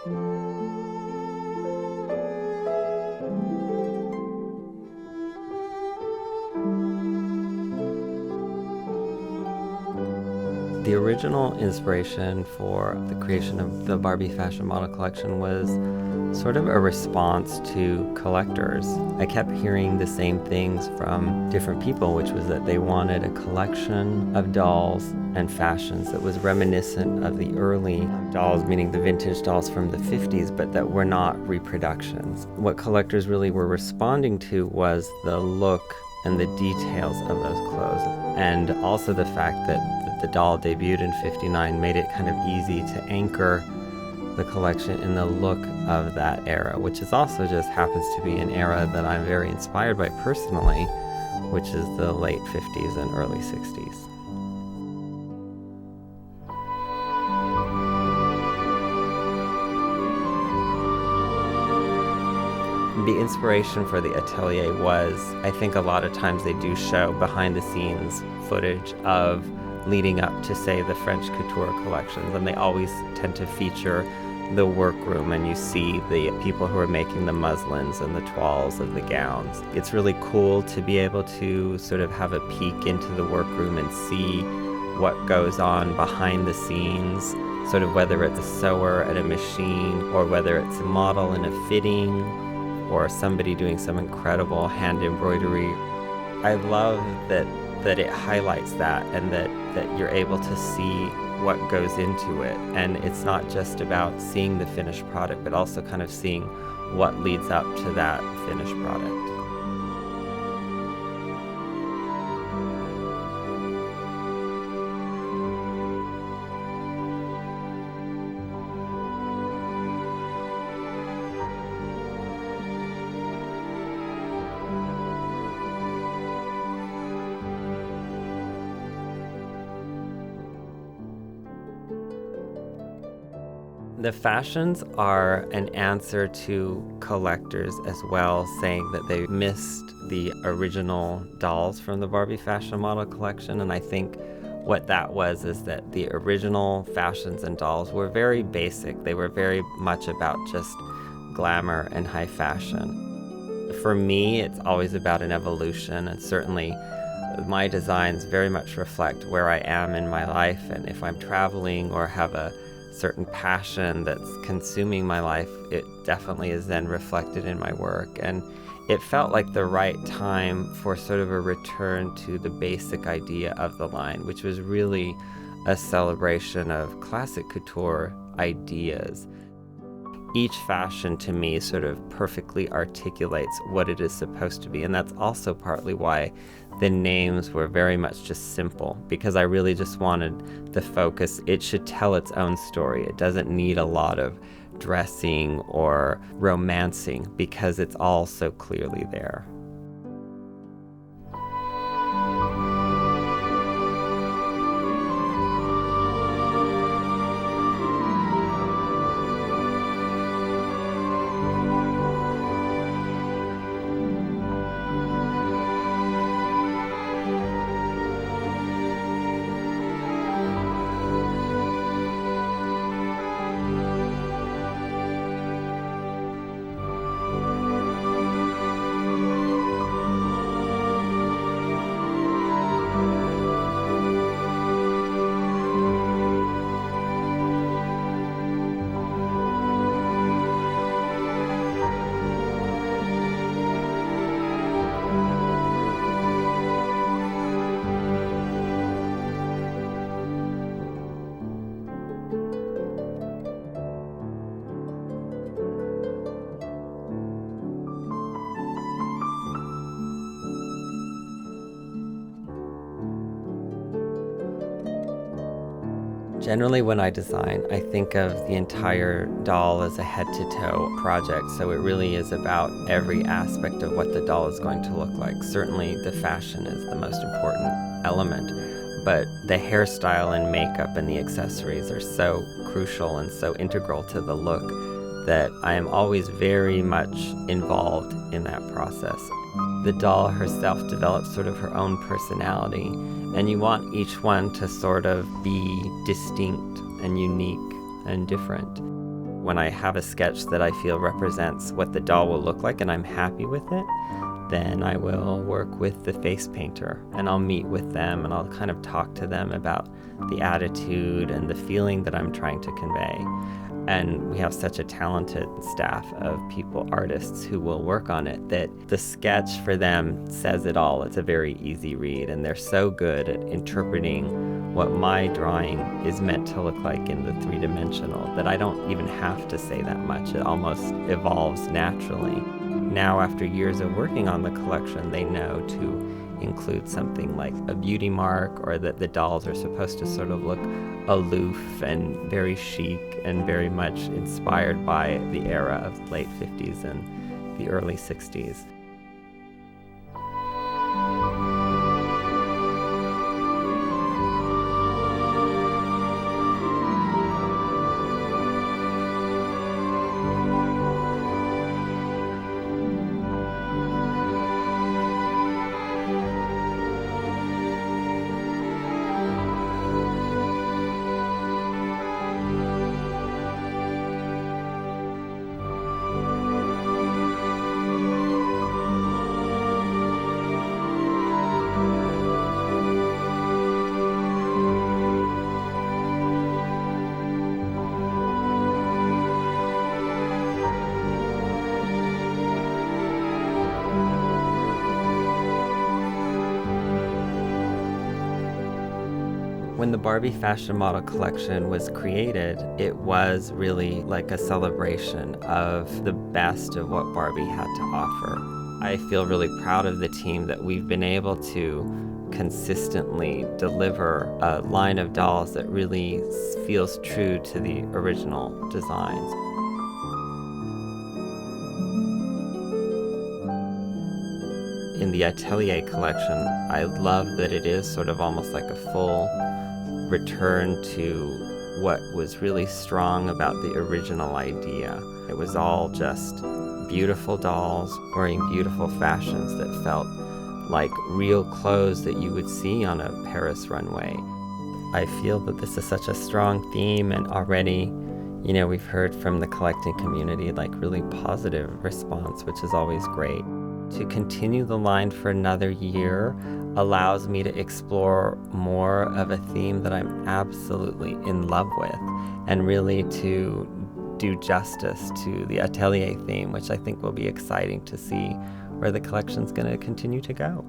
The original inspiration for the creation of the Barbie Fashion Model Collection was sort of a response to collectors. I kept hearing the same things from different people, which was that they wanted a collection of dolls and fashions that was reminiscent of the early dolls, meaning the vintage dolls from the 50s, but that were not reproductions. What collectors really were responding to was the look and the details of those clothes, and also the fact that the doll debuted in '59 made it kind of easy to anchor the collection in the look of that era, which is also just happens to be an era that I'm very inspired by personally, which is the late 50s and early 60s. The inspiration for the Atelier was, I think a lot of times they do show behind the scenes footage of leading up to, say, the French couture collections, and they always tend to feature the workroom, and you see the people who are making the muslins and the toiles of the gowns. It's really cool to be able to sort of have a peek into the workroom and see what goes on behind the scenes, sort of whether it's a sewer at a machine or whether it's a model in a fitting or somebody doing some incredible hand embroidery. I love that it highlights that, and that you're able to see what goes into it. And it's not just about seeing the finished product, but also kind of seeing what leads up to that finished product. The fashions are an answer to collectors as well, saying that they missed the original dolls from the Barbie Fashion Model Collection. And I think what that was is that the original fashions and dolls were very basic. They were very much about just glamour and high fashion. For me, it's always about an evolution, and certainly my designs very much reflect where I am in my life, and if I'm traveling or have a certain passion that's consuming my life, it definitely is then reflected in my work. And it felt like the right time for sort of a return to the basic idea of the line, which was really a celebration of classic couture ideas. Each fashion to me sort of perfectly articulates what it is supposed to be, and that's also partly why the names were very much just simple, because I really just wanted the focus. It should tell its own story. It doesn't need a lot of dressing or romancing because it's all so clearly there. Generally, when I design, I think of the entire doll as a head-to-toe project, so it really is about every aspect of what the doll is going to look like. Certainly, the fashion is the most important element, but the hairstyle and makeup and the accessories are so crucial and so integral to the look that I am always very much involved in that process. The doll herself develops sort of her own personality, and you want each one to sort of be distinct and unique and different. When I have a sketch that I feel represents what the doll will look like and I'm happy with it, then I will work with the face painter, and I'll meet with them and I'll kind of talk to them about the attitude and the feeling that I'm trying to convey. And we have such a talented staff of people, artists, who will work on it, that the sketch for them says it all. It's a very easy read, and they're so good at interpreting what my drawing is meant to look like in the three-dimensional that I don't even have to say that much. It almost evolves naturally. Now, after years of working on the collection, they know to include something like a beauty mark, or that the dolls are supposed to sort of look aloof and very chic and very much inspired by the era of the late 50s and the early 60s. When the Barbie Fashion Model Collection was created, it was really like a celebration of the best of what Barbie had to offer. I feel really proud of the team that we've been able to consistently deliver a line of dolls that really feels true to the original designs. In the Atelier collection, I love that it is sort of almost like a full return to what was really strong about the original idea. It was all just beautiful dolls wearing beautiful fashions that felt like real clothes that you would see on a Paris runway. I feel that this is such a strong theme, and already, we've heard from the collecting community like really positive response, which is always great. To continue the line for another year allows me to explore more of a theme that I'm absolutely in love with, and really to do justice to the Atelier theme, which I think will be exciting to see where the collection's going to continue to go.